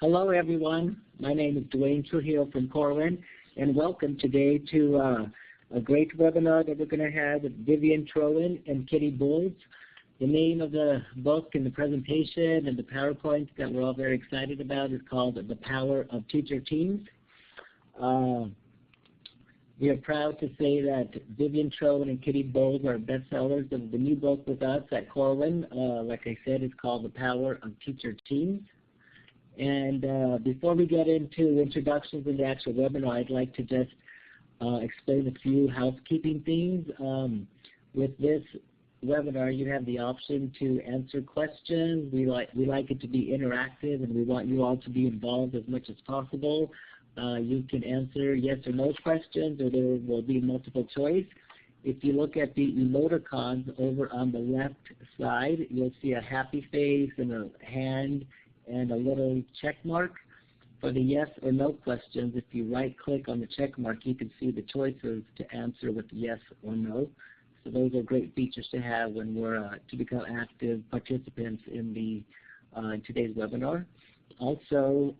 Hello, everyone. My name is Dwayne Trujillo from Corwin, and welcome today to a great webinar that we're going to have with Vivian Troen and Boles. The name of the book and the presentation and the PowerPoint that we're all very excited about is called The Power of Teacher Teams. We are proud to say that Vivian Troen and Boles are bestsellers of the new book with us at Corwin. Like I said, it's called The Power of Teacher Teams. And before we get into introductions in the actual webinar, I'd like to just explain a few housekeeping things. With this webinar, you have the option to answer questions. We like it to be interactive, and we want you all to be involved as much as possible. You can answer yes or no questions, or there will be multiple choice. If you look at the emoticons over on the left side, you'll see a happy face and a hand and a little check mark. For the yes or no questions, if you right-click on the check mark, you can see the choices to answer with yes or no. So those are great features to have when we're to become active participants in the in today's webinar. Also,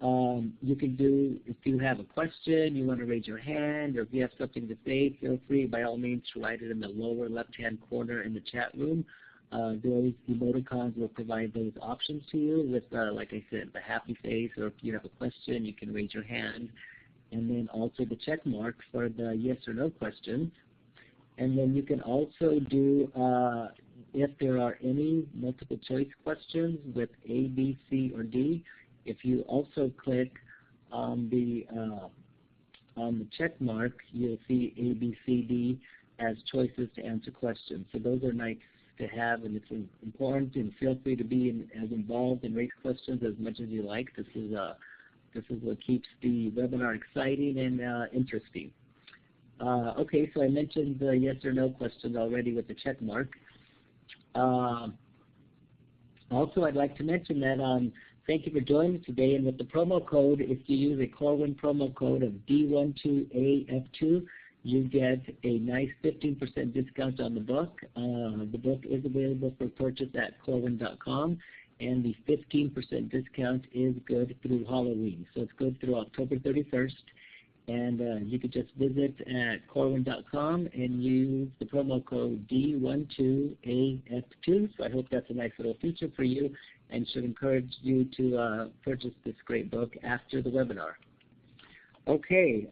you can do, if you have a question, you want to raise your hand, or if you have something to say, feel free by all means to write it in the lower left-hand corner in the chat room. Those emoticons will provide those options to you with, like I said, the happy face, or if you have a question, you can raise your hand. And then also the check mark for the yes or no questions. And then you can also do, if there are any multiple choice questions with A, B, C, or D, if you also click on the check mark, you'll see A, B, C, D as choices to answer questions. So those are nice to have, and it's important, and feel free to be as involved and raise questions as much as you like. This is what keeps the webinar exciting and interesting. Okay, so I mentioned the yes or no questions already with the check mark. Also, I'd like to mention that thank you for joining today, and with the promo code, if you use a Corwin promo code of D12AF2, you get a nice 15% discount on the book. The book is available for purchase at Corwin.com, and the 15% discount is good through Halloween. So it's good through October 31st. And you could just visit at Corwin.com and use the promo code D12AF2. So I hope that's a nice little feature for you, and should encourage you to purchase this great book after the webinar. Okay.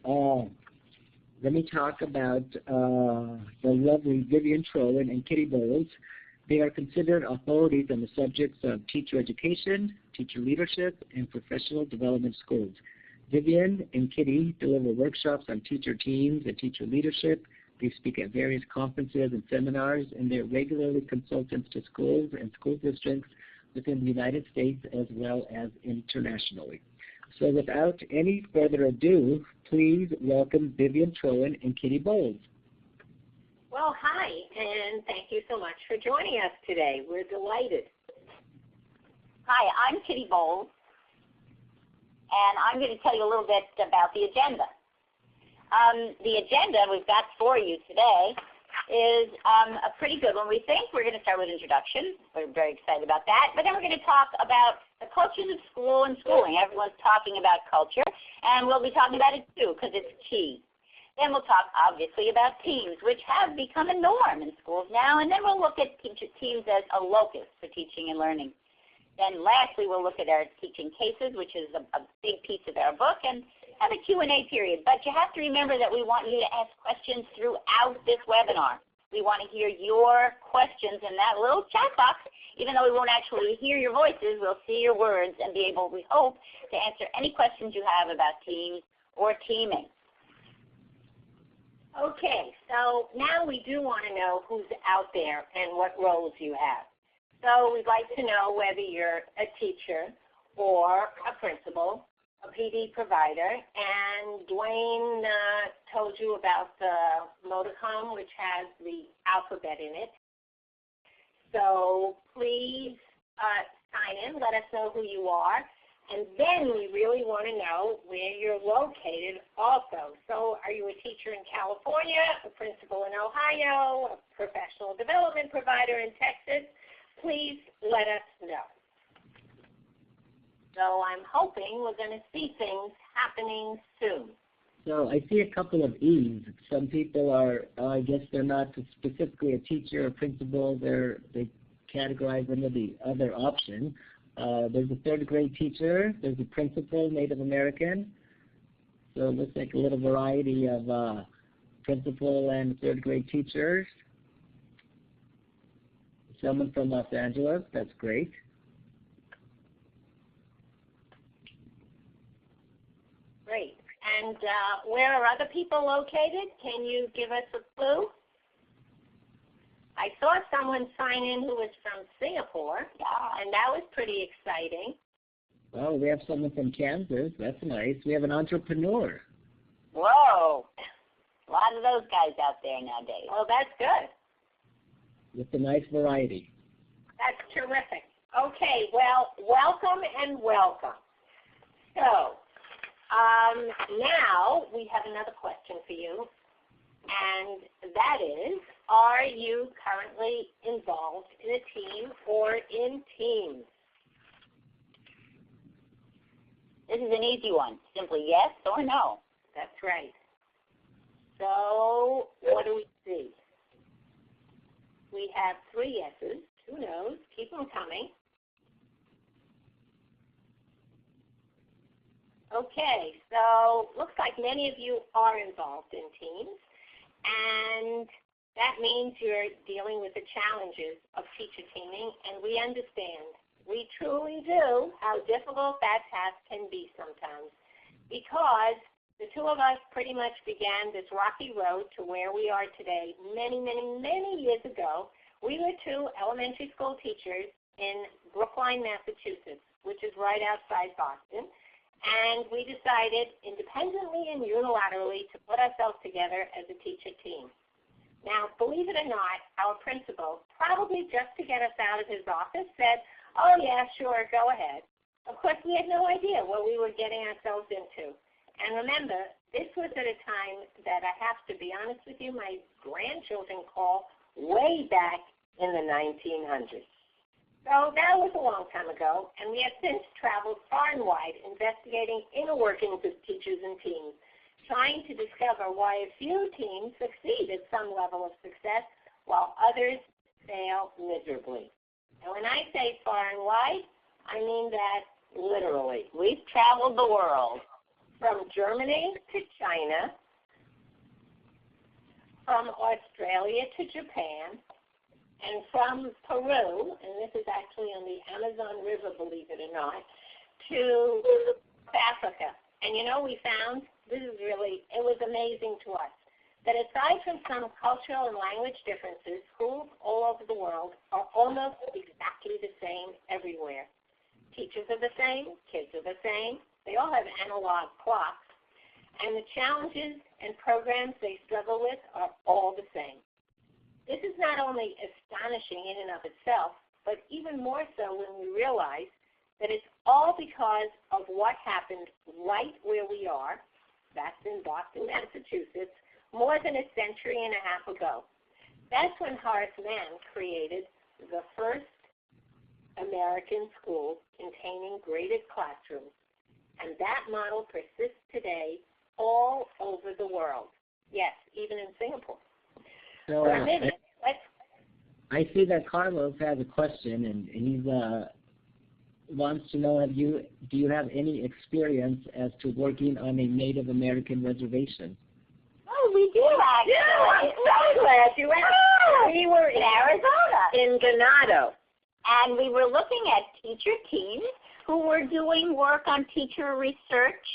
Let me talk about the lovely Vivian Troen and Boles. They are considered authorities on the subjects of teacher education, teacher leadership, and professional development schools. Vivian and Kitty deliver workshops on teacher teams and teacher leadership. They speak at various conferences and seminars, and they're regularly consultants to schools and school districts within the United States as well as internationally. So without any further ado, please welcome Vivian Troen and Boles. Well, hi, and thank you so much for joining us today. We're delighted. Hi, I'm Boles, and I'm going to tell you a little bit about the agenda. The agenda we've got for you today is a pretty good one. We think we're going to start with introductions. We're very excited about that. But then we're going to talk about the cultures of school and schooling. Everyone's talking about culture, and we'll be talking about it too because it's key. Then we'll talk, obviously, about teams, which have become a norm in schools now. And then we'll look at teams as a locus for teaching and learning. Then lastly, we'll look at our teaching cases, which is a big piece of our book, and have a Q&A period. But you have to remember that we want you to ask questions throughout this webinar. We want to hear your questions in that little chat box. Even though we won't actually hear your voices, we'll see your words and be able, we hope, to answer any questions you have about teams or teaming. Okay, so now we do want to know who's out there and what roles you have. So we'd like to know whether you're a teacher or a principal, a PD provider, and Dwayne told you about the emoticon, which has the alphabet in it. So please sign in, let us know who you are, and then we really want to know where you're located also. So are you a teacher in California, a principal in Ohio, a professional development provider in Texas? Please let us know. So I'm hoping we're going to see things happening soon. So I see a couple of E's. Some people are, I guess they're not specifically a teacher or principal. They categorize under the other option. There's a third grade teacher. There's a principal, Native American. So it looks like a little variety of principal and third grade teachers. Someone from Los Angeles. That's great. Great. And where are other people located? Can you give us a clue? I saw someone sign in who was from Singapore, and that was pretty exciting. Oh, we have someone from Kansas. That's nice. We have an entrepreneur. Whoa. A lot of those guys out there nowadays. Well, that's good. With a nice variety. That's terrific. Okay, well, welcome and welcome. So, now we have another question for you, and that is, are you currently involved in a team or in teams? This is an easy one. Simply yes or no. That's right. So, what do we see? We have 3 yeses, 2 no's. Keep them coming. Okay, so looks like many of you are involved in teams, and that means you're dealing with the challenges of teacher teaming, and we understand. We truly do how difficult that task can be sometimes, because the 2 of us pretty much began this rocky road to where we are today many, many, many years ago. We were 2 elementary school teachers in Brookline, Massachusetts, which is right outside Boston. And we decided independently and unilaterally to put ourselves together as a teacher team. Now, believe it or not, our principal, probably just to get us out of his office, said, oh yeah, sure, go ahead. Of course, we had no idea what we were getting ourselves into. And remember, this was at a time that I have to be honest with you, my grandchildren call way back in the 1900s. So that was a long time ago, and we have since traveled far and wide investigating inner workings of teachers and teams, trying to discover why a few teams succeed at some level of success while others fail miserably. And when I say far and wide, I mean that literally. We've traveled the world. From Germany to China, from Australia to Japan, and from Peru, and this is actually on the Amazon River, believe it or not, to Africa. And you know, we found, this is really, it was amazing to us, that aside from some cultural and language differences, schools all over the world are almost exactly the same everywhere. Teachers are the same, kids are the same, they all have analog clocks, and the challenges and programs they struggle with are all the same. This is not only astonishing in and of itself, but even more so when we realize that it's all because of what happened right where we are, that's in Boston, Massachusetts, more than a century and a half ago. That's when Horace Mann created the first American school containing graded classrooms, and that model persists today all over the world. Yes, even in Singapore. So, for a minute, I see that Carlos has a question, and he wants to know, do you have any experience as to working on a Native American reservation? Oh, we do actually. I'm so glad you asked. We were in Arizona. In Ganado. And we were looking at teacher teams who were doing work on teacher research,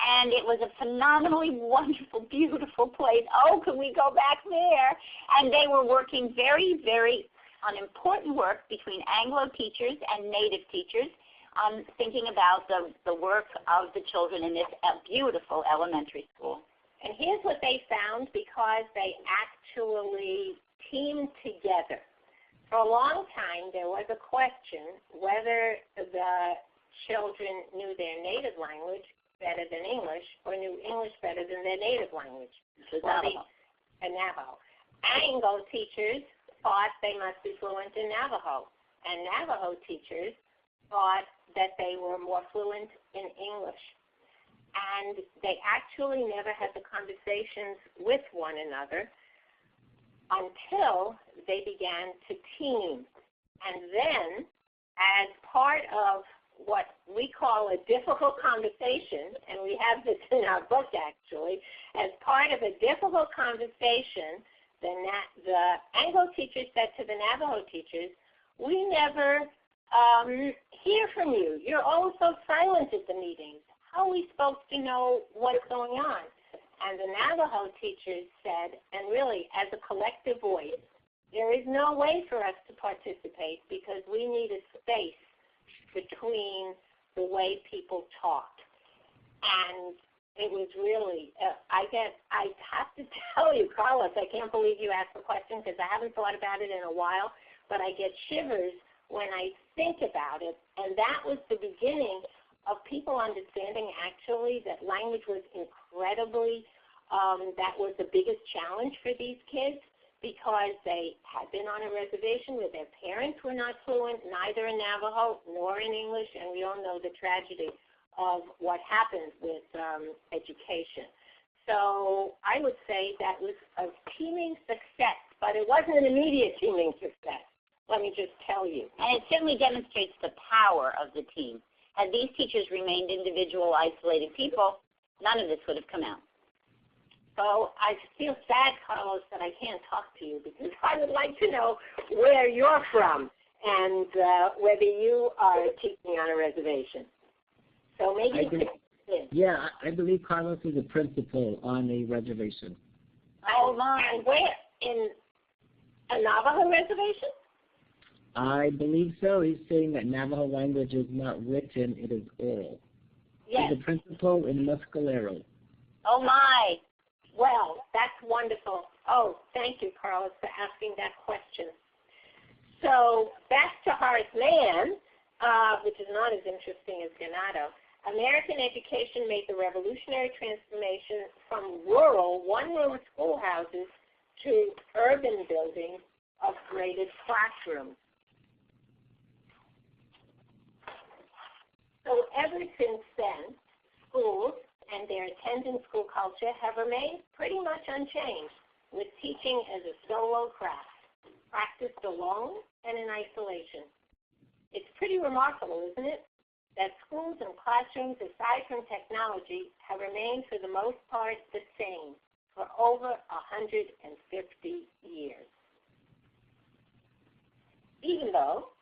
and it was a phenomenally wonderful, beautiful place. Oh, can we go back there? And they were working very, very on important work between Anglo teachers and Native teachers, thinking about the work of the children in this beautiful elementary school. And here's what they found, because they actually teamed together. For a long time, there was a question whether the children knew their native language better than English, or knew English better than their native language. Navajo. Anglo teachers thought they must be fluent in Navajo, and Navajo teachers thought that they were more fluent in English. And they actually never had the conversations with one another until they began to team. And then, as part of what we call a difficult conversation, and we have this in our book actually, as part of a difficult conversation, the Anglo teachers said to the Navajo teachers, "We never hear from you. You're always so silent at the meetings. How are we supposed to know what's going on?" And the Navajo teachers said, and really as a collective voice, there is no way for us to participate because we need a space between the way people talk. And it was really, I have to tell you, Carlos, I can't believe you asked the question because I haven't thought about it in a while, but I get shivers when I think about it. And that was the beginning of people understanding actually that language was incredibly, that was the biggest challenge for these kids because they had been on a reservation where their parents were not fluent, neither in Navajo nor in English, and we all know the tragedy of what happens with education. So I would say that was a teaming success, but it wasn't an immediate teaming success, let me just tell you. And it certainly demonstrates the power of the team. Had these teachers remained individual, isolated people, none of this would have come out. So I feel sad, Carlos, that I can't talk to you because I would like to know where you're from and whether you are teaching on a reservation. So maybe you could. Yeah, I believe Carlos is a principal on a reservation. Oh, my. And where? In a Navajo reservation? I believe so. He's saying that Navajo language is not written, it is oral. Yes. He's a principal in Mescalero. Oh, my. Well, that's wonderful. Oh, thank you, Carlos, for asking that question. So back to Horace Mann, which is not as interesting as Ganado. American education made the revolutionary transformation from rural one-room schoolhouses to urban buildings of graded classrooms. So ever since then, schools and their attendant school culture have remained pretty much unchanged, with teaching as a solo craft, practiced alone and in isolation. It's pretty remarkable, isn't it, that schools and classrooms, aside from technology, have remained for the most part the same for over 150 years. Even though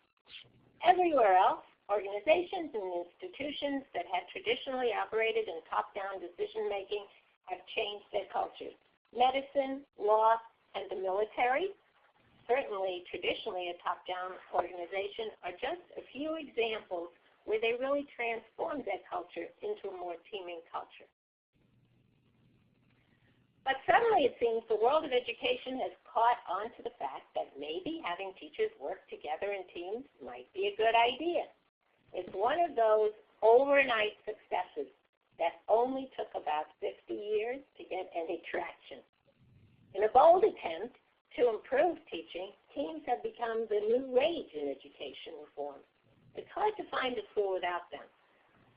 everywhere else, organizations and institutions that had traditionally operated in top-down decision-making have changed their cultures. Medicine, law, and the military, certainly traditionally a top-down organization, are just a few examples where they really transformed their culture into a more teaming culture. But suddenly it seems the world of education has caught on to the fact that maybe having teachers work together in teams might be a good idea. It's one of those overnight successes that only took about 50 years to get any traction. In a bold attempt to improve teaching, teams have become the new rage in education reform. It's hard to find a school without them.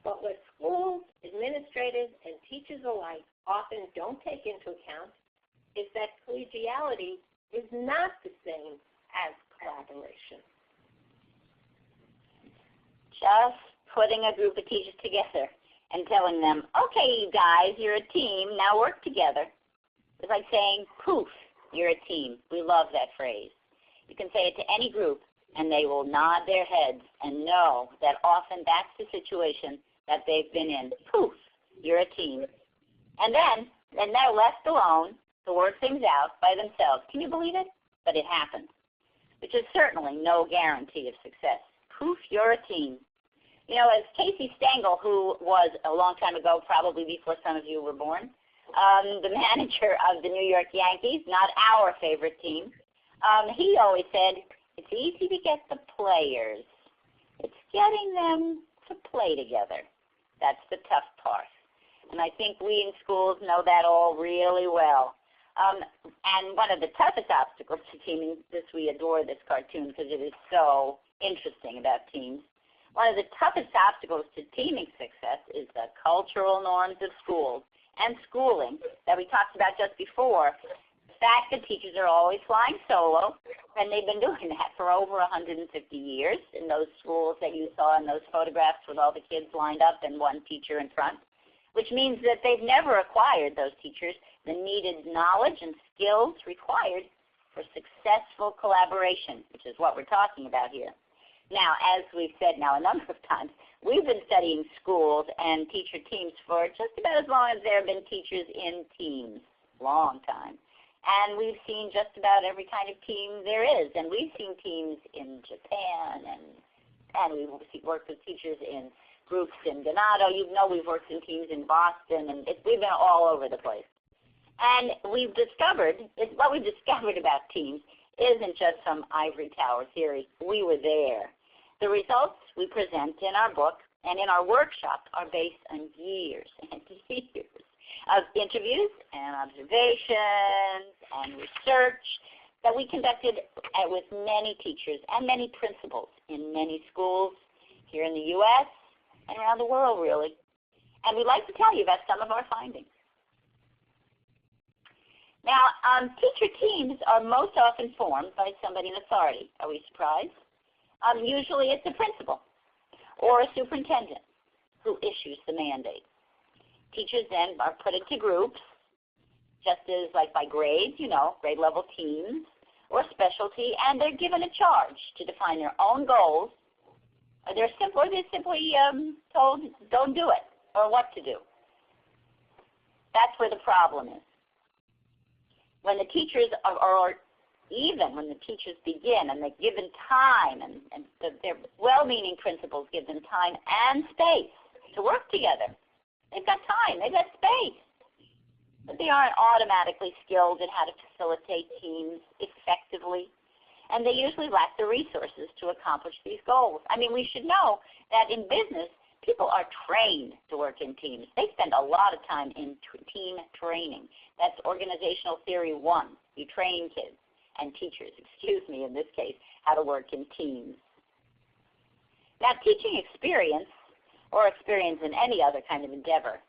But what schools, administrators, and teachers alike often don't take into account is that collegiality is not the same as collaboration. Just putting a group of teachers together and telling them, okay, you guys, you're a team, now work together. It's like saying, poof, you're a team. We love that phrase. You can say it to any group, and they will nod their heads and know that often that's the situation that they've been in. Poof, you're a team. And then they're left alone to work things out by themselves. Can you believe it? But it happens, which is certainly no guarantee of success. Poof, you're a team. You know, as Casey Stengel, who was a long time ago, probably before some of you were born, the manager of the New York Yankees, not our favorite team, he always said, it's easy to get the players. It's getting them to play together. That's the tough part. And I think we in schools know that all really well. And one of the toughest obstacles to teaming, we adore this cartoon because it is so interesting about teams. One of the toughest obstacles to teaming success is the cultural norms of schools and schooling that we talked about just before. The fact that teachers are always flying solo, and they've been doing that for over 150 years in those schools that you saw in those photographs with all the kids lined up and one teacher in front, which means that they've never acquired, those teachers, the needed knowledge and skills required for successful collaboration, which is what we're talking about here. Now, as we've said now a number of times, we've been studying schools and teacher teams for just about as long as there have been teachers in teams, long time. And we've seen just about every kind of team there is. And we've seen teams in Japan, and we've worked with teachers in groups in Ganado. You know we've worked in teams in Boston, and we've been all over the place. And what we've discovered about teams isn't just some ivory tower theory. We were there. The results we present in our book and in our workshop are based on years and years of interviews and observations and research that we conducted with many teachers and many principals in many schools here in the U.S. and around the world, really. And we'd like to tell you about some of our findings. Now, teacher teams are most often formed by somebody in authority. Are we surprised? Usually it's a principal or a superintendent who issues the mandate. Teachers then are put into groups, just as like by grades, grade level teams or specialty, and they're given a charge to define their own goals. Or they're simply told, don't do it, or what to do. That's where the problem is. When the teachers or even when the teachers begin and they're given time, and their well-meaning principals give them time and space to work together. They've got time, they've got space. But they aren't automatically skilled in how to facilitate teams effectively. And they usually lack the resources to accomplish these goals. I mean, we should know that in business, people are trained to work in teams. They spend a lot of time in team training. That's organizational theory 1. You train kids and teachers, in this case, how to work in teams. Now, teaching experience, or experience in any other kind of endeavor,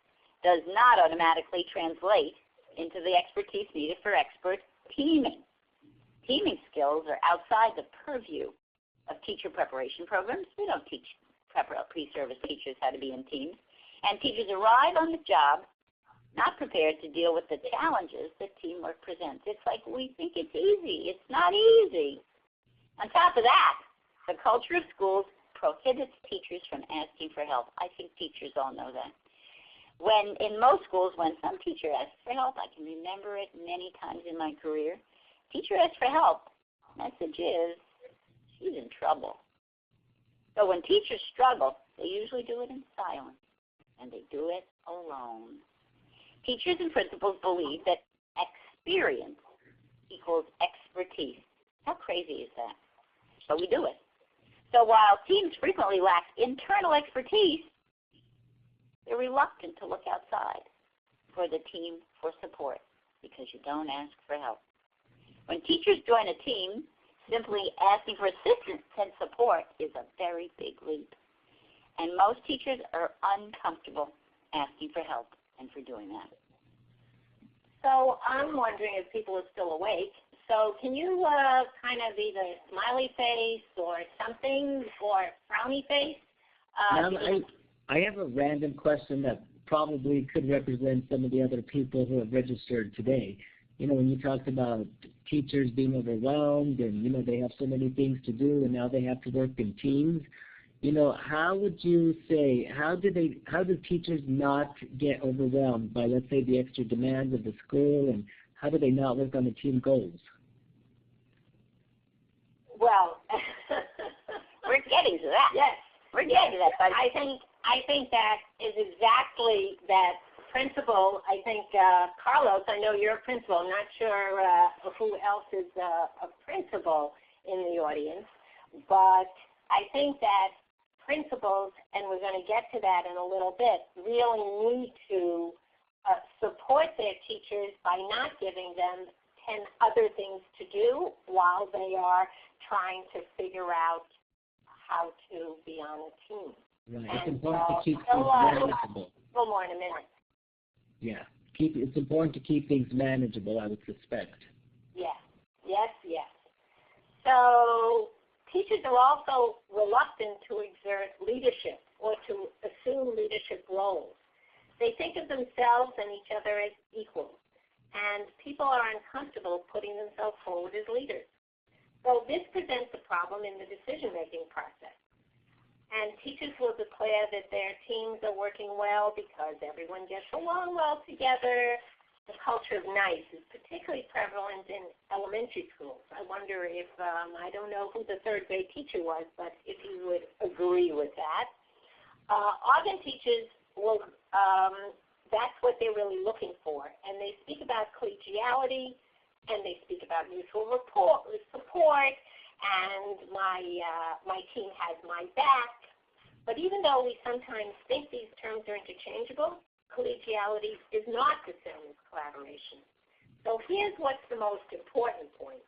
does not automatically translate into the expertise needed for expert teaming. Teaming skills are outside the purview of teacher preparation programs. We don't teach pre-service teachers how to be in teams. And teachers arrive on the job not prepared to deal with the challenges that teamwork presents. It's like we think it's easy. It's not easy. On top of that, the culture of schools prohibits teachers from asking for help. I think teachers all know that. When in most schools, when some teacher asks for help, I can remember it many times in my career, teacher asks for help, message is, she's in trouble. So when teachers struggle, they usually do it in silence, and they do it alone. Teachers and principals believe that experience equals expertise. How crazy is that? So we do it. So while teams frequently lack internal expertise, they're reluctant to look outside for the team for support because you don't ask for help. When teachers join a team, simply asking for assistance and support is a very big leap. And most teachers are uncomfortable asking for help and for doing that. So I'm wondering if people are still awake. So can you kind of either smiley face or something or frowny face? I have a random question that probably could represent some of the other people who have registered today. When you talked about teachers being overwhelmed and, they have so many things to do and now they have to work in teams, how would you say, how do teachers not get overwhelmed by, let's say, the extra demands of the school, and how do they not work on the team goals? Well, we're getting to that. Yes, we're getting to that. But I think that is exactly that principal. I think Carlos, I know you're a principal. I'm not sure who else is a principal in the audience, but I think that principals, and we're going to get to that in a little bit, really need to support their teachers by not giving them 10 other things to do while they are trying to figure out how how to be on a team. Right. And It's important to keep things we'll manageable. go more in a minute. Yeah. It's important to keep things manageable, I would suspect. Yes, yes, yes. So teachers are also reluctant to exert leadership or to assume leadership roles. They think of themselves and each other as equals, and people are uncomfortable putting themselves forward as leaders. So this presents a problem in the decision-making process. And teachers will declare that their teams are working well because everyone gets along well together. The culture of nice is particularly prevalent in elementary schools. I wonder if, I don't know who the third grade teacher was, but if you would agree with that. Often teachers will, that's what they're really looking for. And they speak about collegiality, and they speak about mutual support, and my team has my back. But even though we sometimes think these terms are interchangeable, collegiality is not the same as collaboration. So here's what's the most important point,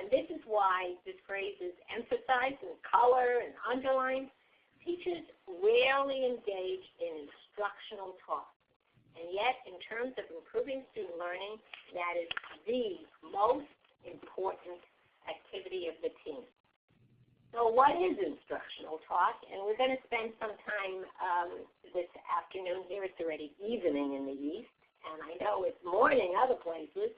and this is why this phrase is emphasized in color and underlined. Teachers rarely engage in instructional talk, and yet in terms of improving student learning, that is the most important activity of the team. So what is instructional talk? And we're going to spend some time this afternoon here. It's already evening in the East, and I know it's morning other places.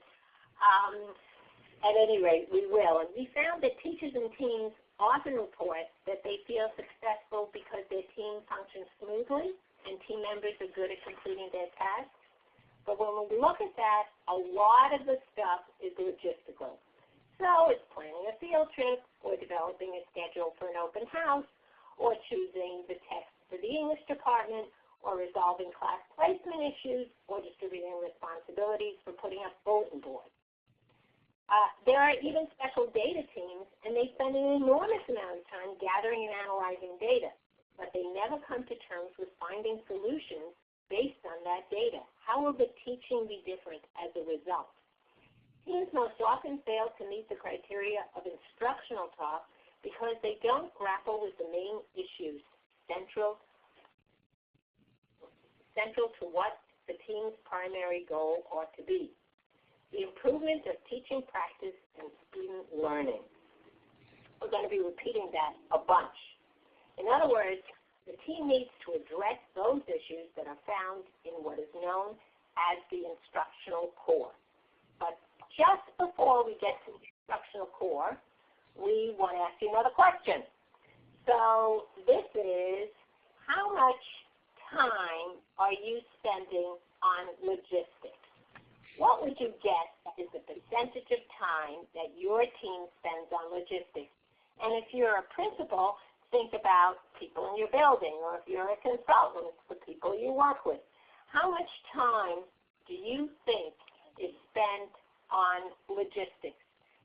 At any rate, we will. And we found that teachers and teams often report that they feel successful because their team functions smoothly and team members are good at completing their tasks. But when we look at that, a lot of the stuff is logistical. So it's planning a field trip, or developing a schedule for an open house, or choosing the text for the English department, or resolving class placement issues, or distributing responsibilities for putting up bulletin boards. There are even special data teams, and they spend an enormous amount of time gathering and analyzing data, but they never come to terms with finding solutions based on that data. How will the teaching be different as a result? Teams most often fail to meet the criteria of instructional talk because they don't grapple with the main issues central to what the team's primary goal ought to be: the improvement of teaching practice and student learning. We're going to be repeating that a bunch. In other words, the team needs to address those issues that are found in what is known as the instructional core. But just before we get to the instructional core, we want to ask you another question. So this is, how much time are you spending on logistics? What would you guess is the percentage of time that your team spends on logistics? And if you're a principal, think about people in your building, or if you're a consultant, the people you work with. How much time do you think is spent on logistics?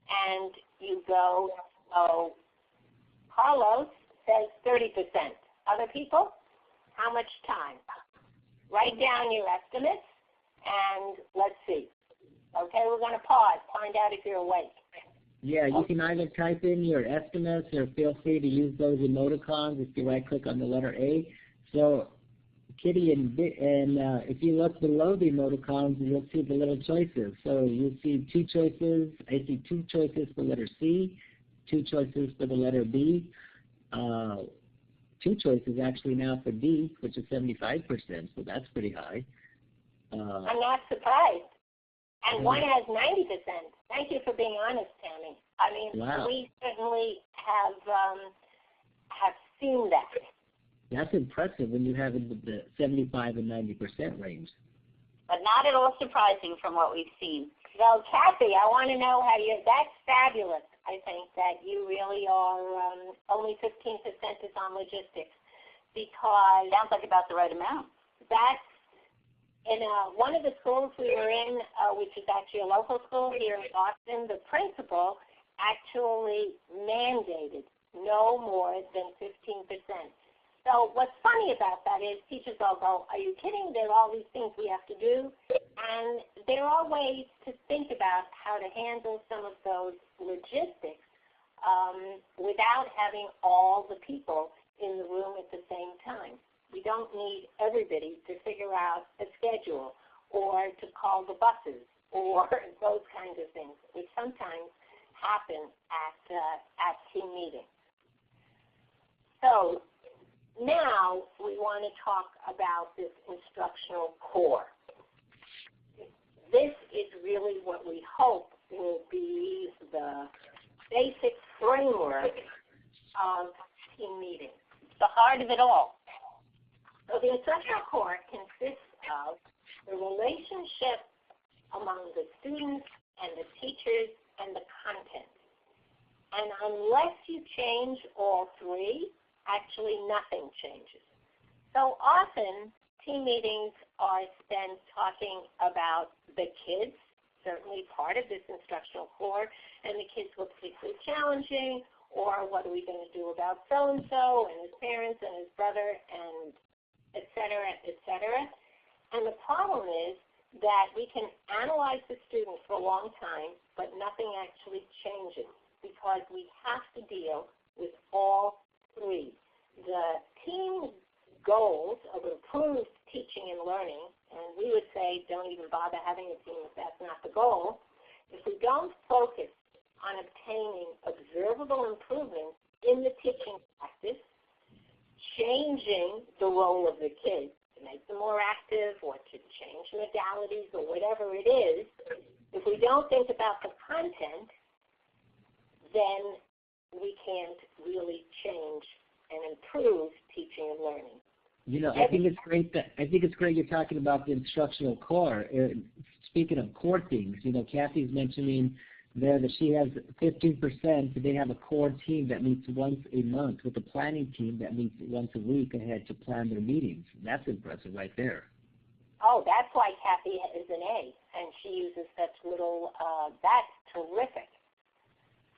And you go, oh, Carlos says 30%. Other people, how much time? Write down your estimates, and let's see. Okay, we're going to pause, find out if you're awake. Yeah, you can either type in your estimates, or feel free to use those emoticons if you right-click on the letter A. So Kitty, and if you look below the emoticons, you'll see the little choices. So you'll see two choices. I see two choices for letter C, two choices for the letter B, two choices actually now for D, which is 75%, so that's pretty high. I'm not surprised. And one has 90%. Thank you for being honest, Tammy. I mean, wow. We certainly have seen that. That's impressive when you have the 75 and 90% range. But not at all surprising from what we've seen. So, Kathy, I want to know how you, that's fabulous. I think that you really are, only 15% is on logistics, because Sounds like about the right amount. that's, in one of the schools we were in, which is actually a local school here in Boston, the principal actually mandated no more than 15%. So what's funny about that is teachers all go, are you kidding? There are all these things we have to do. And there are ways to think about how to handle some of those logistics without having all the people in the room at the same time. We don't need everybody to figure out a schedule or to call the buses or those kinds of things, which sometimes happen at team meetings. So now we want to talk about this instructional core. This is really what we hope will be the basic framework of team meetings. The heart of it all. So the instructional core consists of the relationship among the students and the teachers and the content. And unless you change all three, actually nothing changes. So often, team meetings are spent talking about the kids, certainly part of this instructional core, and the kids were particularly challenging, or what are we going to do about so-and-so and his parents and his brother, and et cetera, et cetera. And the problem is that we can analyze the student for a long time, but nothing actually changes because we have to deal with all three. The team goals of improved teaching and learning, and we would say don't even bother having a team if that's not the goal. If we don't focus on obtaining observable improvements in the teaching practice, changing the role of the kids to make them more active or to change modalities or whatever it is, if we don't think about the content, then we can't really change and improve teaching and learning. You know, I think it's great you're talking about the instructional core. Speaking of core things, you know, Kathy's mentioning there that she has 15%, they have a core team that meets once a month with a planning team that meets once a week ahead to plan their meetings. That's impressive right there. Oh, that's why Kathy is an A, and she uses such little, that's terrific.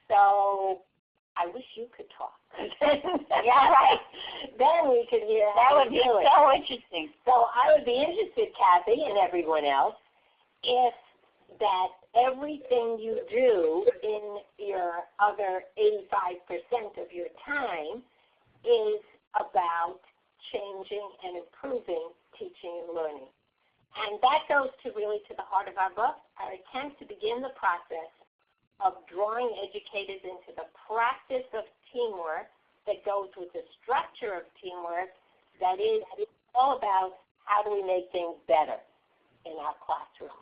So I wish you could talk. Yeah, right. Then we could hear that how would you be do it. so interesting. So I would be interested, Kathy, and everyone else, if that everything you do in your other 85% of your time is about changing and improving teaching and learning. And that goes to really to the heart of our book, our attempt to begin the process of drawing educators into the practice of teamwork that goes with the structure of teamwork that is all about how do we make things better in our classroom.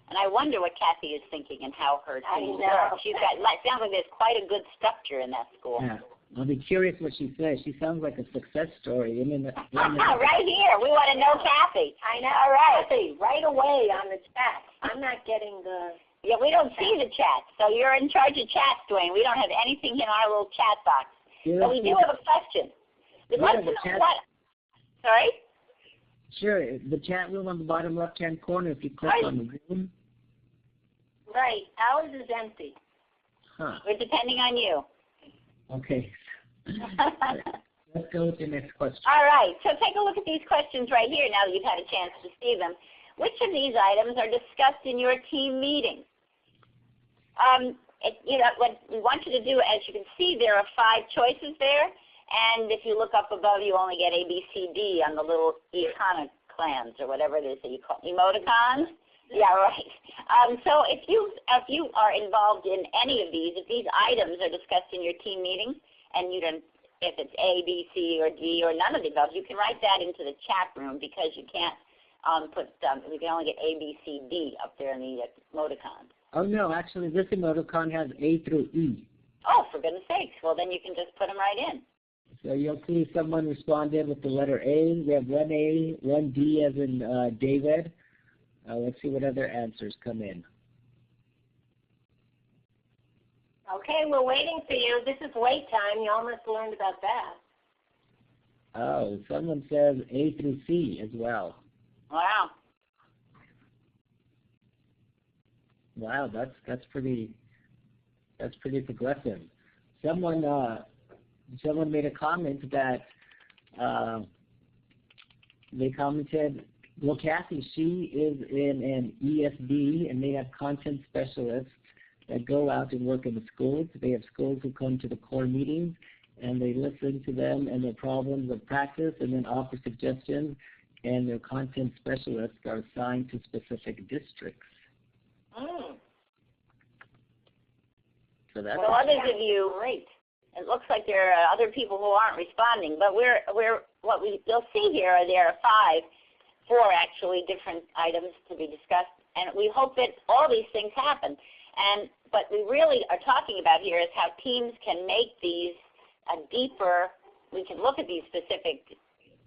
And I wonder what Kathy is thinking and how her team works. She's got, sounds like there's quite a good structure in that school. Yeah. I'll be curious what she says. She sounds like a success story. Right here. We want to know Kathy. I know. All right. Kathy, right away on the chat. I'm not getting the... Yeah, we don't see the chat. So you're in charge of chats, Dwayne. We don't have anything in our little chat box. But we do have a question. Sorry? Sure. The chat room on the bottom left-hand corner, if you click on the room. Right. Ours is empty. Huh. We're depending on you. Okay. Let's go with the next question. All right. So take a look at these questions right here now that you've had a chance to see them. Which of these items are discussed in your team meeting? What we want you to do, as you can see, there are 5 choices there. And if you look up above, you only get A, B, C, D on the little iconoclans or whatever it is that you call emoticons. Yeah, right. So if you are involved in any of these, if these items are discussed in your team meeting, and you don't, if it's A, B, C, or D, or none of the above, you can write that into the chat room because you can't we can only get A, B, C, D up there in the emoticons. Oh no, actually this emoticon has A through E. Oh, for goodness sakes. Well, then you can just put them right in. So you'll see someone responded with the letter A. We have one A, one D as in David. Let's see what other answers come in. Okay, we're waiting for you. This is wait time. You almost learned about that. Oh, someone says A through C as well. Wow. Wow, that's pretty progressive. Someone made a comment that they commented, well, Kathy, she is in an ESD and they have content specialists that go out and work in the schools. They have schools who come to the core meetings, and they listen to them and their problems of practice and then offer suggestions, and their content specialists are assigned to specific districts. So that's well, others of you, great. It looks like there are other people who aren't responding, but you'll see here there are four actually different items to be discussed, and we hope that all these things happen. And what we really are talking about here is how teams can make these deeper. We can look at these specific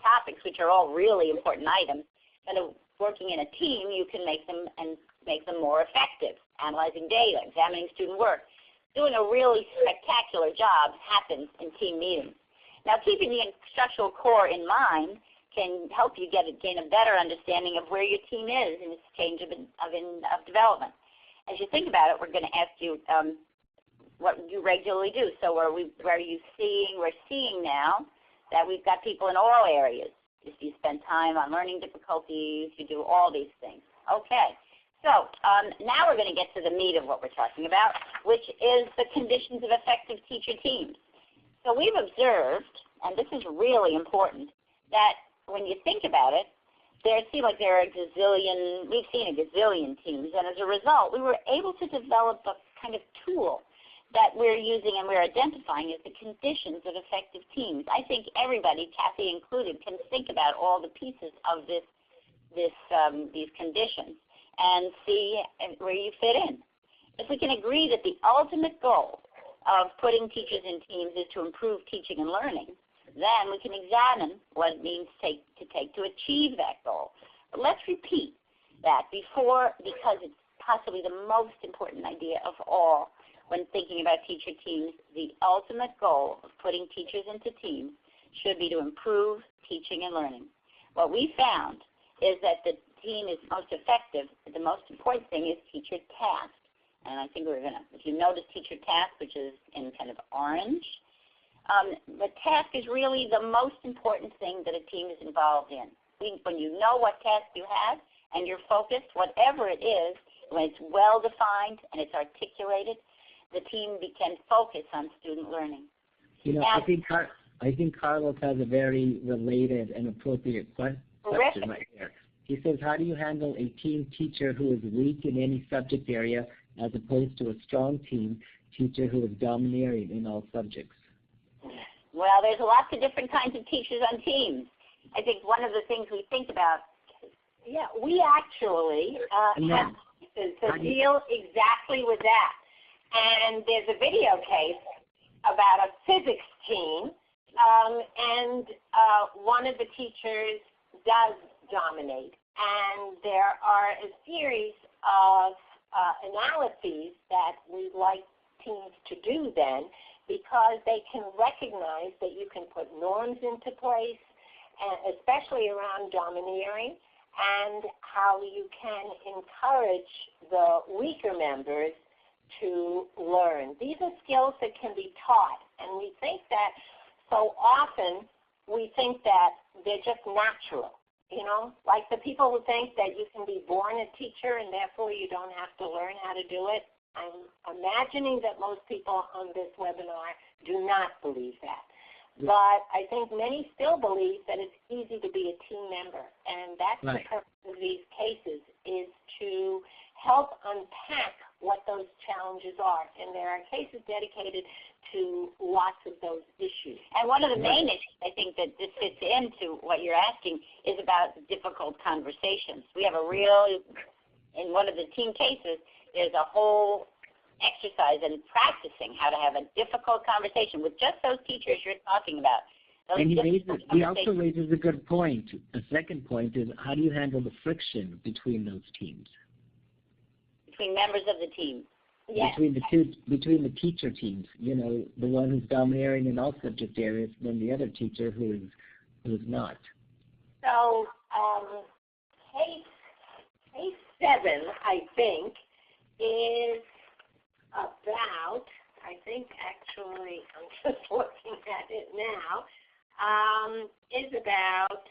topics, which are all really important items. But working in a team, you can make them more effective. Analyzing data, examining student work, doing a really spectacular job happens in team meetings. Now, keeping the instructional core in mind can help you gain a better understanding of where your team is in its change of development. As you think about it, we're going to ask you what you regularly do. So we're seeing now that we've got people in all areas. If you spend time on learning difficulties, you do all these things. Okay. So now we're going to get to the meat of what we're talking about, which is the conditions of effective teacher teams. So we've observed, and this is really important, that when you think about it, we've seen a gazillion teams, and as a result, we were able to develop a kind of tool that we're using and we're identifying as the conditions of effective teams. I think everybody, Kathy included, can think about all the pieces of these conditions and see where you fit in. If we can agree that the ultimate goal of putting teachers in teams is to improve teaching and learning, then we can examine what it means to achieve that goal. But let's repeat that because it's possibly the most important idea of all when thinking about teacher teams. The ultimate goal of putting teachers into teams should be to improve teaching and learning. What we found is that the team is most effective. The most important thing is teacher task. And I think if you notice teacher task, which is in kind of orange, the task is really the most important thing that a team is involved in. When you know what task you have and you're focused, whatever it is, when it's well defined and it's articulated, the team can focus on student learning. You know, I think Carlos has a very related and appropriate question right here. He says, how do you handle a team teacher who is weak in any subject area as opposed to a strong team teacher who is domineering in all subjects? Well, there's lots of different kinds of teachers on teams. I think one of the things we think about, we actually have to deal exactly with that. And there's a video case about a physics team, and one of the teachers does dominate. And there are a series of analyses that we'd like teams to do then, because they can recognize that you can put norms into place, and especially around domineering, and how you can encourage the weaker members to learn. These are skills that can be taught, and we think that so often we think that they're just natural. You know, like the people who think that you can be born a teacher and therefore you don't have to learn how to do it. I'm imagining that most people on this webinar do not believe that. But I think many still believe that it's easy to be a team member. And that's the purpose of these cases, is to help unpack what those challenges are. And there are cases dedicated to lots of those issues. And one of the main issues, I think, that this fits into what you're asking is about difficult conversations. We have in one of the team cases, there's a whole exercise in practicing how to have a difficult conversation with just those teachers you're talking about. And he also raises a good point. A second point is, how do you handle the friction between those teams? Between members of the team. Yes. Between the teacher teams, you know, the one who's domineering in all subject areas, then the other teacher who is not. So case 7, I think, is about, actually, I'm just looking at it now, is about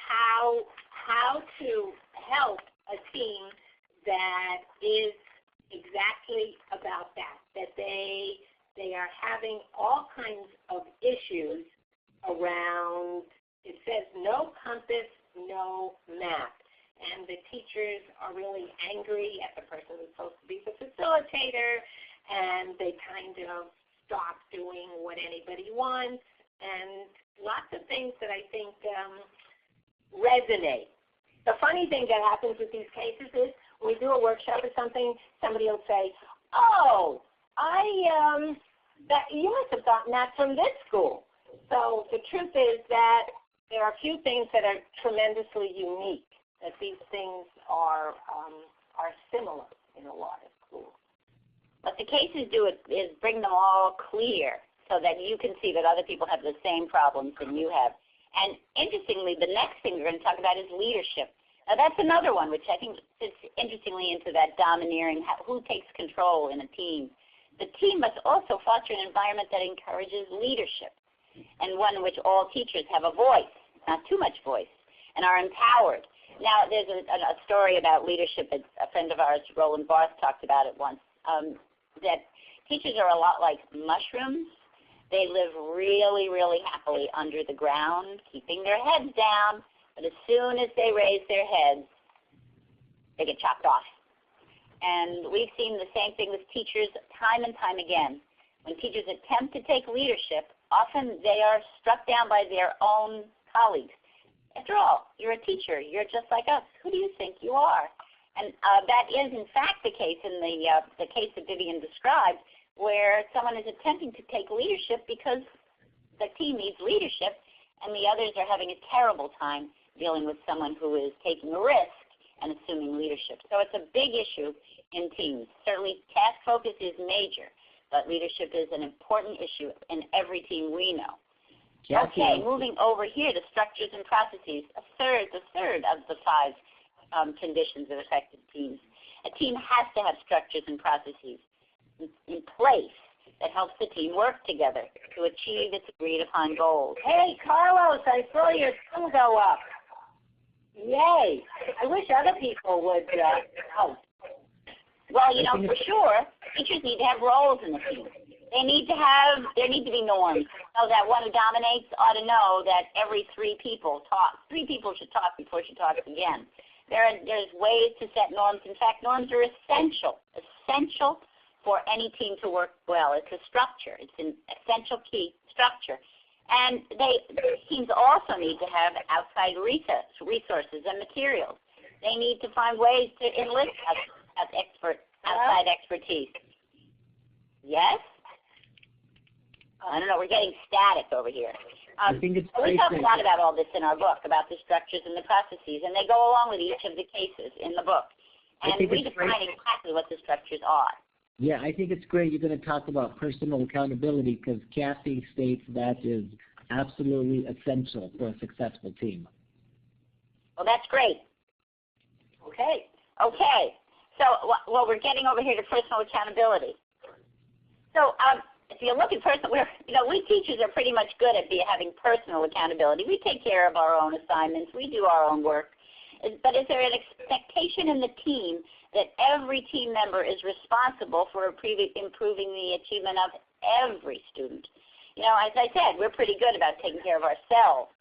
how to help a team that is exactly about that, that they are having all kinds of issues around, it says no compass, no map. And the teachers are really angry at the person who's supposed to be the facilitator, and they kind of stop doing what anybody wants, and lots of things that I think resonate. The funny thing that happens with these cases is when we do a workshop or something, somebody will say, oh, you must have gotten that from this school. So the truth is that there are a few things that are tremendously unique, that these things are similar in a lot of schools. What the cases do is bring them all clear so that you can see that other people have the same problems that you have. And interestingly, the next thing we're going to talk about is leadership. Now that's another one which I think fits interestingly into that domineering, who takes control in a team. The team must also foster an environment that encourages leadership, and one in which all teachers have a voice, not too much voice, and are empowered. Now, there's a story about leadership that a friend of ours, Roland Barth, talked about it once, that teachers are a lot like mushrooms. They live really, really happily under the ground, keeping their heads down, but as soon as they raise their heads, they get chopped off. And we've seen the same thing with teachers time and time again. When teachers attempt to take leadership, often they are struck down by their own colleagues. After all, you're a teacher. You're just like us. Who do you think you are? And that is, in fact, the case in the case that Vivian described, where someone is attempting to take leadership because the team needs leadership, and the others are having a terrible time dealing with someone who is taking a risk and assuming leadership. So it's a big issue in teams. Certainly task focus is major, but leadership is an important issue in every team we know. Okay, moving over here to structures and processes, the third of the five conditions that affect teams. A team has to have structures and processes in place that helps the team work together to achieve its agreed upon goals. Hey, Carlos, I saw your thumb go up. Yay. I wish other people would help. Well, you know, for sure, teachers need to have roles in the team. There need to be norms. So that one who dominates ought to know that every three people should talk before she talks again. There's ways to set norms. In fact, norms are essential for any team to work well. It's a structure. It's an essential key structure. And teams also need to have outside resources and materials. They need to find ways to enlist outside expertise. Yes? I don't know, we're getting static over here. We talk a lot about all this in our book, about the structures and the processes, and they go along with each of the cases in the book. And we define exactly what the structures are. Yeah, I think it's great you're going to talk about personal accountability, because Kathy states that is absolutely essential for a successful team. Well, that's great. Okay. So, well, we're getting over here to personal accountability. So, if you look at we teachers are pretty much good at having personal accountability. We take care of our own assignments. We do our own work. But is there an expectation in the team that every team member is responsible for improving the achievement of every student? You know, as I said, we're pretty good about taking care of ourselves.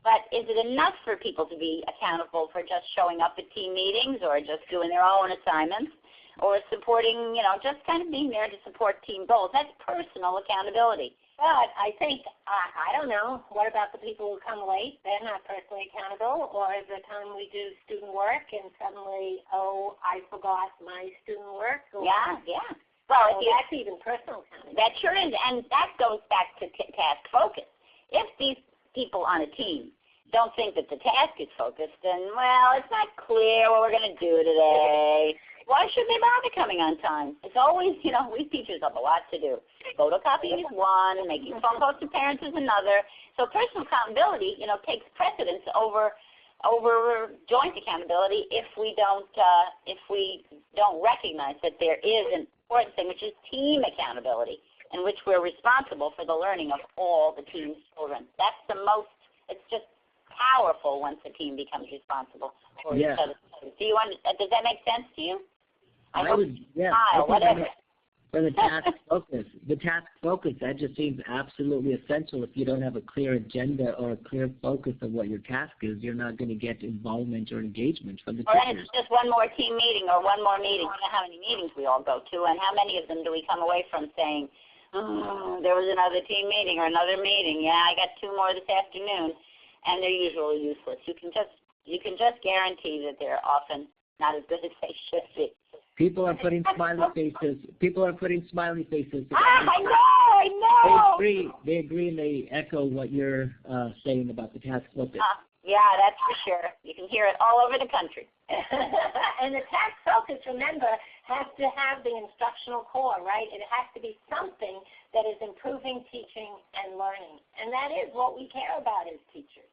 But is it enough for people to be accountable for just showing up at team meetings or just doing their own assignments or supporting, just kind of being there to support team goals? That's personal accountability. But I think, I don't know, what about the people who come late? They're not personally accountable. Or the time we do student work and suddenly, I forgot my student work. Yeah. Well, that's even personal accountability. That sure is, and that goes back to task focus. If these people on a team don't think that the task is focused, then, well, it's not clear what we're going to do today. Why should they bother coming on time? It's always, we teachers have a lot to do. Photocopying is one, making phone calls to parents is another. So personal accountability, takes precedence over joint accountability if we don't recognize that there is an important thing, which is team accountability, in which we're responsible for the learning of all the team's children. That's it's just powerful once a team becomes responsible for each other. Does that make sense to you? I would, yeah. Whatever. For the task focus, that just seems absolutely essential. If you don't have a clear agenda or a clear focus of what your task is, you're not going to get involvement or engagement from the Or then teachers. it's just one more team meeting or one more meeting. You know how many meetings we all go to, and how many of them do we come away from saying, there was another team meeting or another meeting. Yeah, I got 2 more this afternoon, and they're usually useless. You can just guarantee that they're often not as good as they should be. People are putting smiley faces. I know. They agree, and they echo what you're saying about the task focus. Yeah, that's for sure. You can hear it all over the country. And the task focus, remember, has to have the instructional core, right? It has to be something that is improving teaching and learning, and that is what we care about as teachers.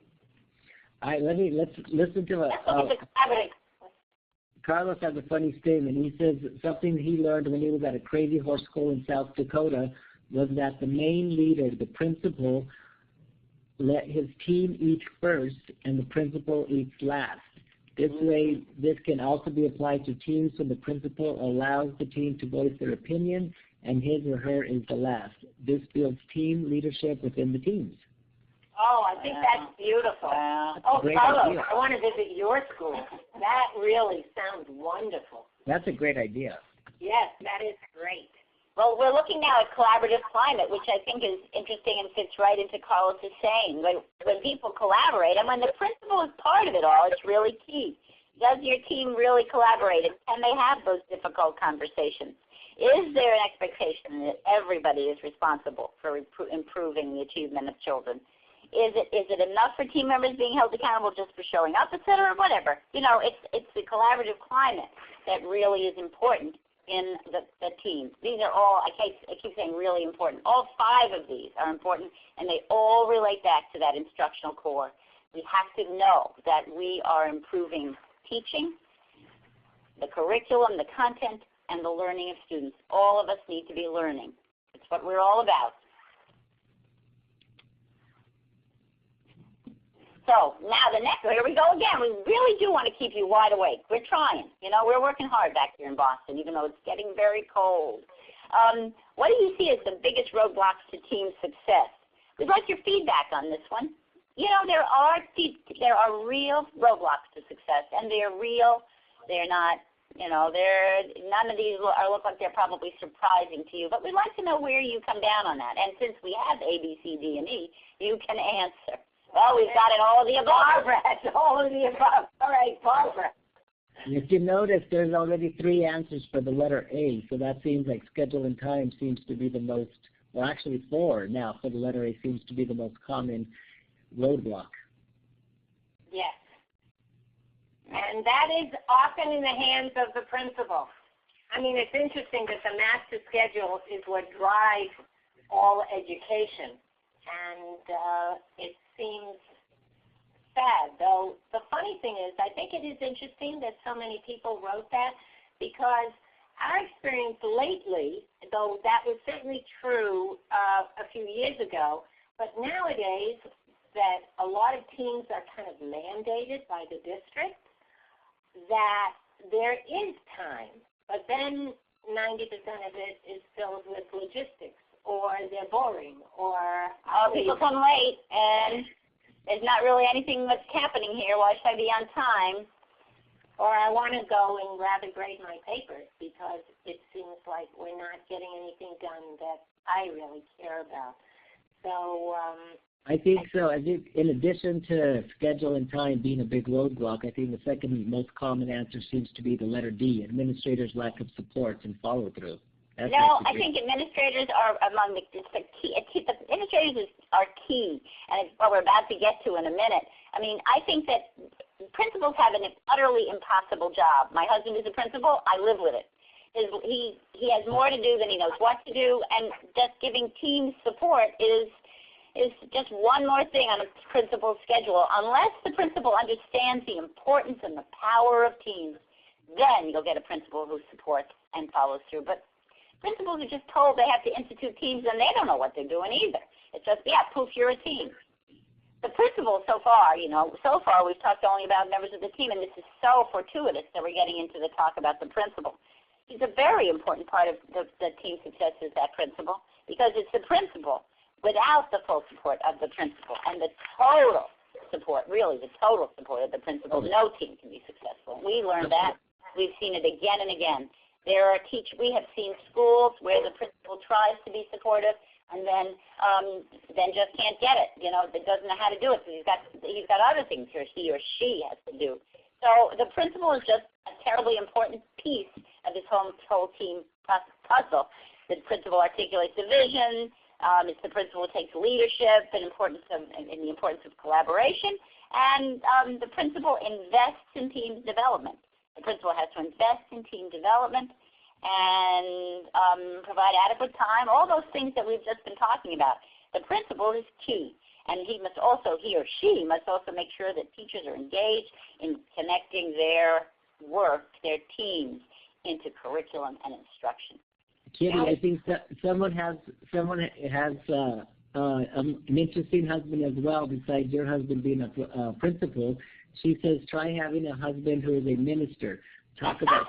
All right, let's listen to Carlos has a funny statement. He says something he learned when he was at a crazy horse school in South Dakota was that the main leader, the principal, let his team eat first and the principal eats last. This way, this can also be applied to teams when the principal allows the team to voice their opinion and his or her is the last. This builds team leadership within the teams. Oh, I think that's beautiful. Great Carlos, idea. I want to visit your school. That really sounds wonderful. That's a great idea. Yes, that is great. Well, we're looking now at collaborative climate, which I think is interesting and fits right into Carlos's saying. When people collaborate, and when the principal is part of it all, it's really key. Does your team really collaborate, and can they have those difficult conversations? Is there an expectation that everybody is responsible for improving the achievement of children? Is it enough for team members being held accountable just for showing up, et cetera, or whatever? You know, it's the collaborative climate that really is important in the team. These are all, I keep saying really important. All 5 of these are important, and they all relate back to that instructional core. We have to know that we are improving teaching, the curriculum, the content, and the learning of students. All of us need to be learning. It's what we're all about. So now here we go again. We really do want to keep you wide awake. We're trying. You know, we're working hard back here in Boston, even though it's getting very cold. What do you see as the biggest roadblocks to team success? We'd like your feedback on this one. You know, there are real roadblocks to success, and they're real. They're not, you know, none of these look like they're probably surprising to you, but we'd like to know where you come down on that. And since we have A, B, C, D, and E, you can answer. Well, we've got it all of the above. Barbara, it's all of the above. All right, Barbara. If you notice, there's already 3 answers for the letter A, so that seems like schedule and time seems to be the most, well, actually 4 now for the letter A seems to be the most common roadblock. Yes. And that is often in the hands of the principal. I mean, it's interesting that the master schedule is what drives all education. And it seems sad, though the funny thing is I think it is interesting that so many people wrote that, because our experience lately, though that was certainly true a few years ago, but nowadays that a lot of teams are kind of mandated by the district, that there is time, but then 90% of it is filled with logistics, or they're boring, or people come late, and there's not really anything that's happening here. Why should I be on time? Or I want to go and rather grade my papers because it seems like we're not getting anything done that I really care about. So I think so. I think in addition to schedule and time being a big roadblock, I think the second most common answer seems to be the letter D, administrators' lack of support and follow-through. No, I think administrators are among the key. Administrators are key, and it's what we're about to get to in a minute. I mean, I think that principals have an utterly impossible job. My husband is a principal. I live with it. He has more to do than he knows what to do, and just giving teams support is just one more thing on a principal's schedule. Unless the principal understands the importance and the power of teams, then you'll get a principal who supports and follows through. But principals are just told they have to institute teams, and they don't know what they're doing either. It's just, yeah, poof, you're a team. The principal so far we've talked only about members of the team, and this is so fortuitous that we're getting into the talk about the principal. he's a very important part of the team success is that principal, because it's the principal without the full support of the principal and the total support, really the total support of the principal, no team can be successful. We learned that. We've seen it again and again. There are we have seen schools where the principal tries to be supportive and then just can't get it. You know, doesn't know how to do it because he's got other things he or she has to do. So the principal is just a terribly important piece of this whole team puzzle. The principal articulates the vision. It's the principal who takes leadership and the importance of collaboration. And the principal invests in team development. The principal has to invest in team development and provide adequate time, all those things that we've just been talking about. The principal is key. And he or she must also make sure that teachers are engaged in connecting their work, their teams, into curriculum and instruction. Kitty, I think someone has an interesting husband as well, besides your husband being a principal. She says, try having a husband who is a minister. Talk about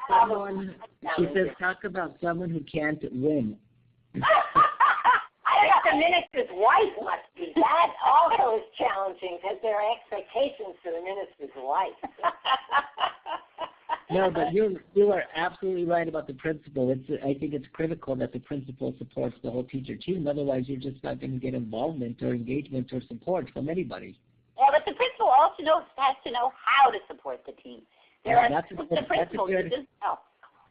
someone. She says, talk about someone who can't win. I guess the minister's wife must be. That also is challenging because there are expectations for the minister's wife. No, but you are absolutely right about the principal. I think it's critical that the principal supports the whole teacher team. Otherwise, you're just not going to get involvement or engagement or support from anybody. Yeah, but the principal also has to know how to support the team. The principal doesn't know.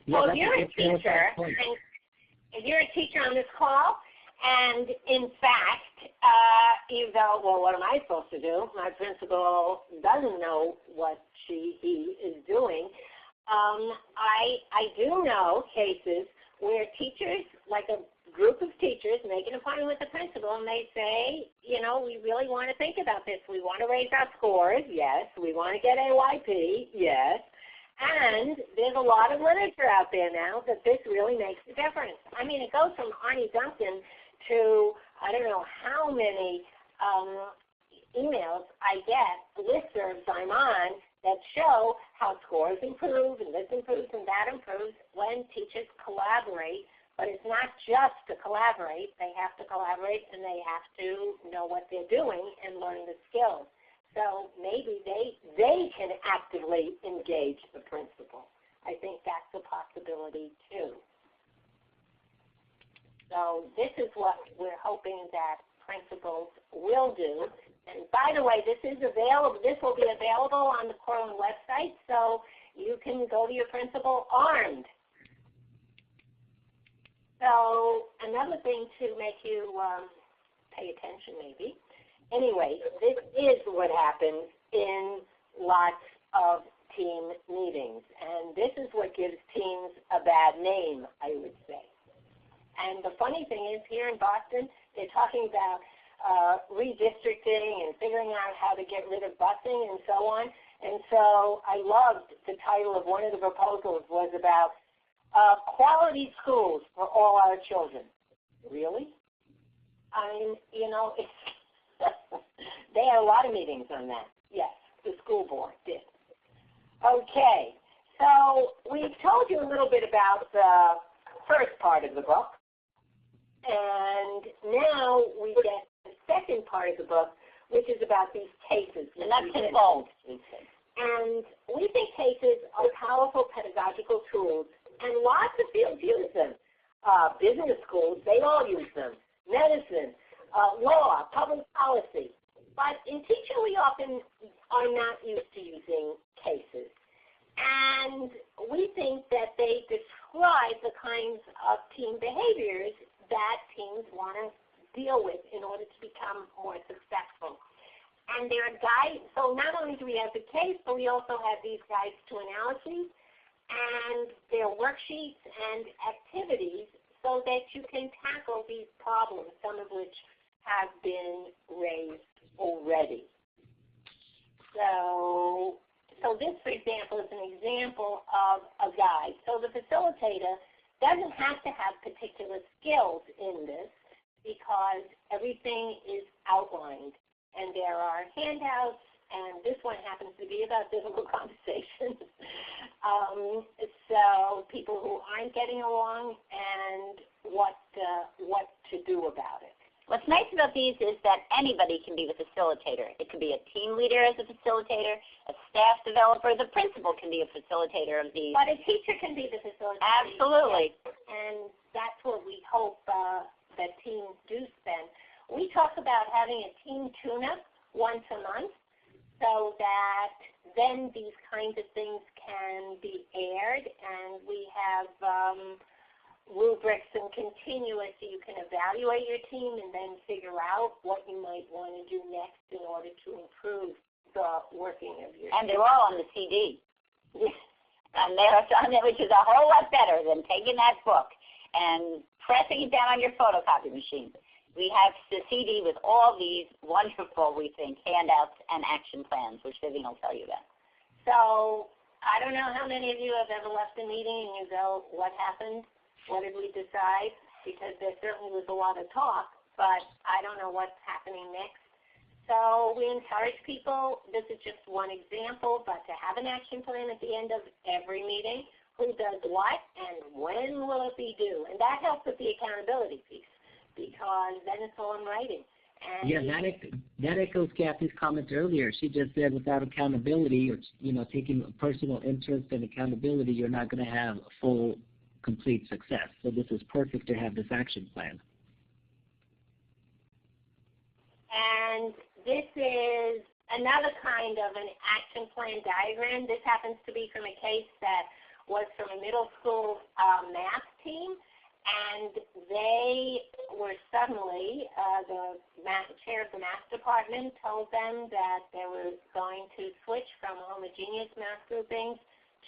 So if you're a teacher, if you're a teacher on this call, and in fact, you go, well, what am I supposed to do? My principal doesn't know what he is doing. I do know cases where teachers, like a group of teachers, make an appointment with the principal and they say, you know, we really want to think about this. We want to raise our scores, yes. We want to get AYP, yes. And there's a lot of literature out there now that this really makes a difference. I mean, it goes from Arnie Duncan to I don't know how many emails I get, listservs I'm on, that show how scores improve and this improves and that improves when teachers collaborate. But it's not just to collaborate. They have to collaborate and they have to know what they're doing and learn the skills. So maybe they can actively engage the principal. I think that's a possibility too. So this is what we're hoping that principals will do. And by the way, this is available. This will be available on the Corwin website, so you can go to your principal armed. So another thing to make you pay attention, maybe. Anyway, this is what happens in lots of team meetings, and this is what gives teams a bad name, I would say. And the funny thing is, here in Boston, they're talking about redistricting and figuring out how to get rid of busing and so on. And so I loved the title of one of the proposals was about quality schools for all our children. Really? I mean, you know, they had a lot of meetings on that. Yes, the school board did. Okay, so we've told you a little bit about the first part of the book. And now we get the second part of the book, which is about these cases. And that's involved. And we think cases are powerful pedagogical tools, and lots of fields use them. Business schools, they all use them. Medicine, law, public policy. But in teaching, we often are not used to using cases. And we think that they describe the kinds of team behaviors that teams want to deal with in order to become more successful. And there are guides, so not only do we have the case, but we also have these guides to analyses, and there are worksheets and activities so that you can tackle these problems, some of which have been raised already. So this, for example, is an example of a guide. So the facilitator doesn't have to have particular skills in this because everything is outlined. And there are handouts and this one happens to be about difficult conversations. So people who aren't getting along and what to do about it. What's nice about these is that anybody can be the facilitator. It could be a team leader as a facilitator, a staff developer, the principal can be a facilitator of these. But a teacher can be the facilitator. Absolutely. And that's what we hope that teams do spend. We talk about having a team tune-up once a month so that then these kinds of things can be aired, and we have rubrics and continuous so you can evaluate your team and then figure out what you might want to do next in order to improve the working of your And team. they're all on the CD. And they're on it, which is a whole lot better than taking that book and pressing it down on your photocopy machine. We have the CD with all these wonderful, we think, handouts and action plans, which Vivian will tell you about. So I don't know how many of you have ever left a meeting and you go, what happened? What did we decide? Because there certainly was a lot of talk, but I don't know what's happening next. So we encourage people, this is just one example, but to have an action plan at the end of every meeting, who does what and when will it be due? And that helps with the accountability piece because then it's all in writing. And yeah, that echoes Kathy's comments earlier. She just said without accountability or, taking personal interest and accountability, you're not going to have full complete success. So this is perfect to have this action plan. And this is another kind of an action plan diagram. This happens to be from a case that was from a middle school math team, and they were suddenly, the chair of the math department told them that they were going to switch from homogeneous math groupings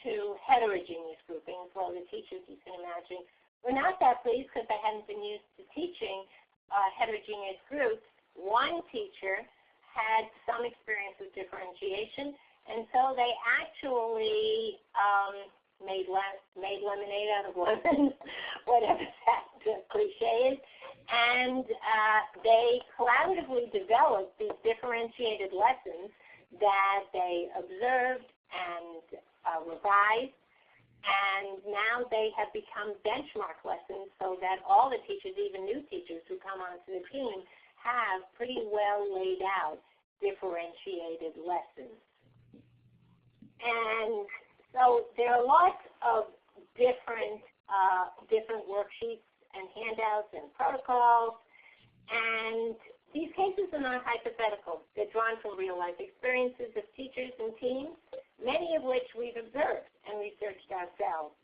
to heterogeneous groupings. Well, the teachers, you can imagine, were not that pleased because they hadn't been used to teaching heterogeneous groups. One teacher had some experience with differentiation, and so they actually made lemonade out of lemons, whatever that cliche is, and they collaboratively developed these differentiated lessons that they observed and revised, and now they have become benchmark lessons so that all the teachers, even new teachers who come onto the team, have pretty well laid out differentiated lessons. And so there are lots of different worksheets and handouts and protocols, and these cases are not hypothetical. They're drawn from real-life experiences of teachers and teams, many of which we've observed and researched ourselves.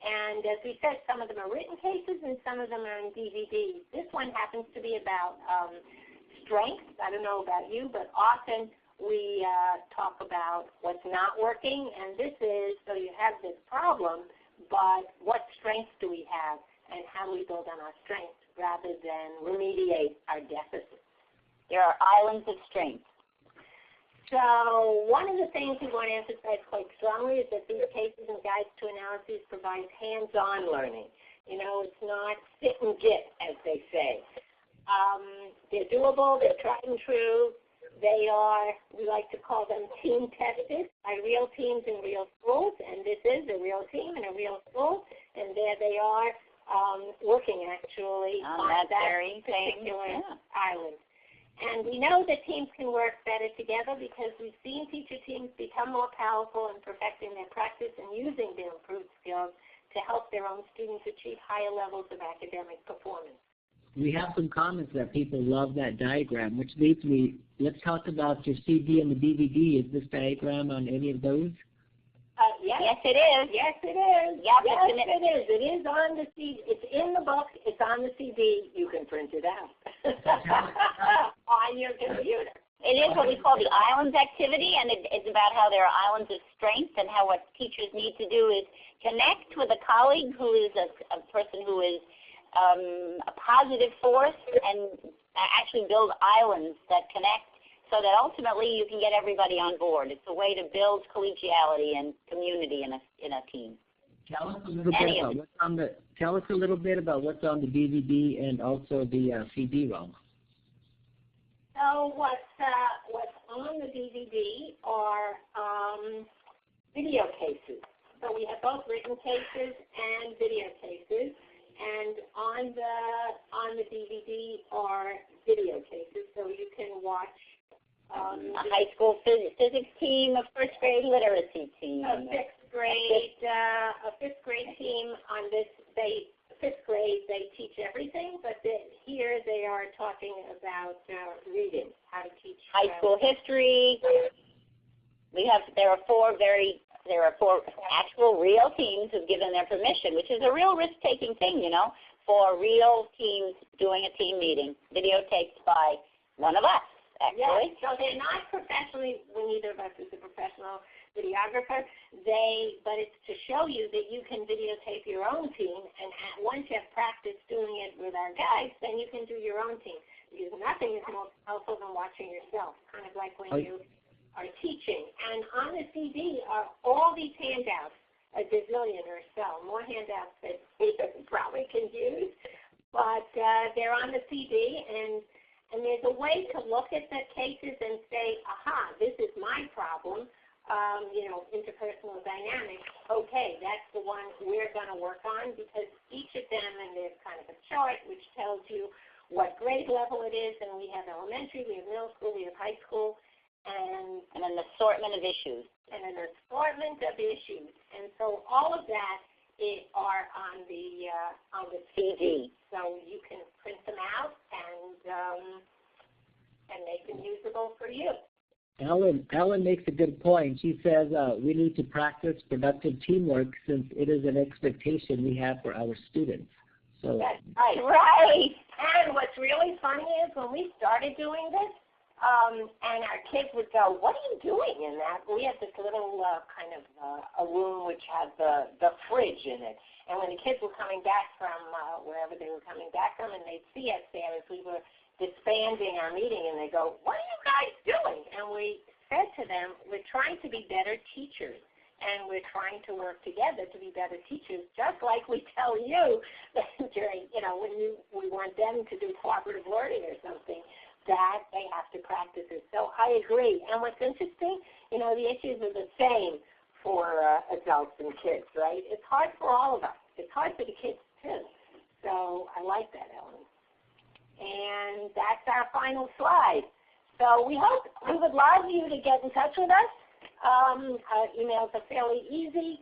And as we said, some of them are written cases and some of them are in DVDs. This one happens to be about strengths. I don't know about you, but often we talk about what's not working, and this is, so you have this problem, but what strengths do we have and how do we build on our strengths rather than remediate our deficits? There are islands of strength. So one of the things we want to emphasize quite strongly is that these cases and guides to analyses provide hands-on learning. It's not sit and get, as they say. They're doable, they're tried and true. They are, we like to call them team tested by real teams in real schools, and this is a real team in a real school, and there they are working actually on that very particular island. And we know that teams can work better together because we've seen teacher teams become more powerful in perfecting their practice and using their improved skills to help their own students achieve higher levels of academic performance. We have some comments that people love that diagram, which leads me, let's talk about your CD and the DVD. Is this diagram on any of those? Yes, it is. Yes, it is. Yep, yes, it is. It is on the CD. It's in the book. It's on the CD. You can print it out on your computer. It is what we call the islands activity, and it's about how there are islands of strength and how what teachers need to do is connect with a colleague who is a person who is a positive force and actually build islands that connect so that ultimately you can get everybody on board. It's a way to build collegiality and community in a team. Tell us a little bit about what's on the DVD and also the CD-ROM. So So what's on the DVD are video cases. So we have both written cases and video cases, and on the DVD are video cases, so you can watch a high school physics team, a first grade literacy team, a fifth grade team. On this, fifth grade they teach everything, but here they are talking about reading, how to teach high school history. There are four actual real teams who've given their permission, which is a real risk-taking thing, you know, for real teams doing a team meeting, videotaped by one of us, actually. Yes, so they're not professionally, neither of us is a professional videographer, but it's to show you that you can videotape your own team, and once you have practiced doing it with our guides, then you can do your own team. Because nothing is more helpful than watching yourself, kind of like when you are teaching. And on the CD are all these handouts, a gazillion or so, more handouts that we probably can use, but they're on the CD, and there's a way to look at the cases and say, aha, this is my problem, interpersonal dynamics. Okay, that's the one we're going to work on, because each of them, and there's kind of a chart which tells you what grade level it is, and we have elementary, we have middle school, we have high school, and an assortment of issues. And so all of that are on the CD. So you can print them out and make them usable for you. Ellen makes a good point. She says we need to practice productive teamwork since it is an expectation we have for our students. So that's right. Right. And what's really funny is when we started doing this, and our kids would go, what are you doing in that? We have this little a room which has the fridge in it. And when the kids were coming back from wherever they were coming back from, and they'd see us there as we were disbanding our meeting, and they go, what are you guys doing? And we said to them, we're trying to be better teachers, and we're trying to work together to be better teachers, just like we tell you that during, when we want them to do cooperative learning or something, that they have to practice it. So I agree. And what's interesting, the issues are the same for adults and kids, right? It's hard for all of us. It's hard for the kids, too. So I like that, Ellen. And that's our final slide. So we would love you to get in touch with us. Emails are fairly easy.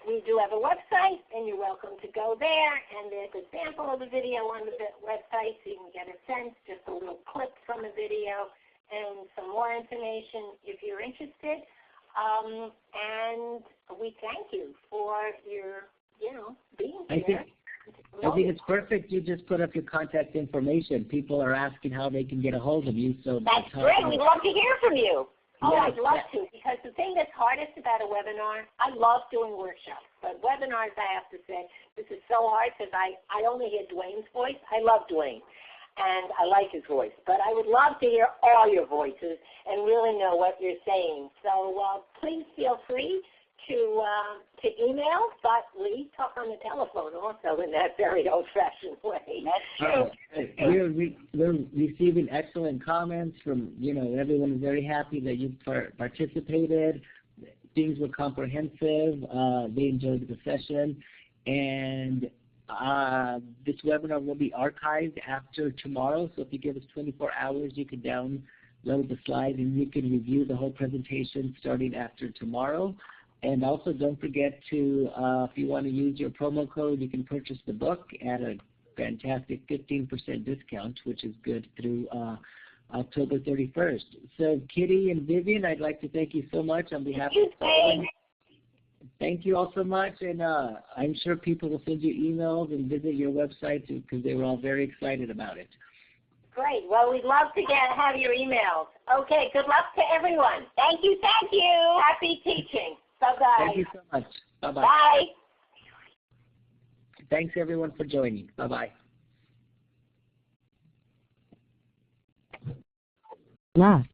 We do have a website, and you're welcome to go there, and there's a sample of the video on the website, so you can get a sense, just a little clip from the video, and some more information if you're interested. And we thank you for your, being here. I think it's perfect. You just put up your contact information. People are asking how they can get a hold of you. So that's great. We'd love to hear from you. Oh, I'd love to, because the thing that's hardest about a webinar, I love doing workshops, but webinars, I have to say, this is so hard because I only hear Dwayne's voice. I love Dwayne, and I like his voice, but I would love to hear all your voices and really know what you're saying. So please feel free to email, but we talk on the telephone also in that very old-fashioned way. That's true. We're receiving excellent comments from, everyone is very happy that you participated. Things were comprehensive. They enjoyed the session. And this webinar will be archived after tomorrow. So if you give us 24 hours, you can download the slides and you can review the whole presentation starting after tomorrow. And also don't forget to, if you want to use your promo code, you can purchase the book at a fantastic 15% discount, which is good through October 31st. So Kitty and Vivian, I'd like to thank you so much on behalf of Corwin. Thank you all so much, and I'm sure people will send you emails and visit your website because they were all very excited about it. Great. Well, we'd love to have your emails. Okay, good luck to everyone. Thank you, thank you. Happy teaching. Bye-bye. Thank you so much. Bye-bye. Bye. Thanks, everyone, for joining. Bye-bye. Left.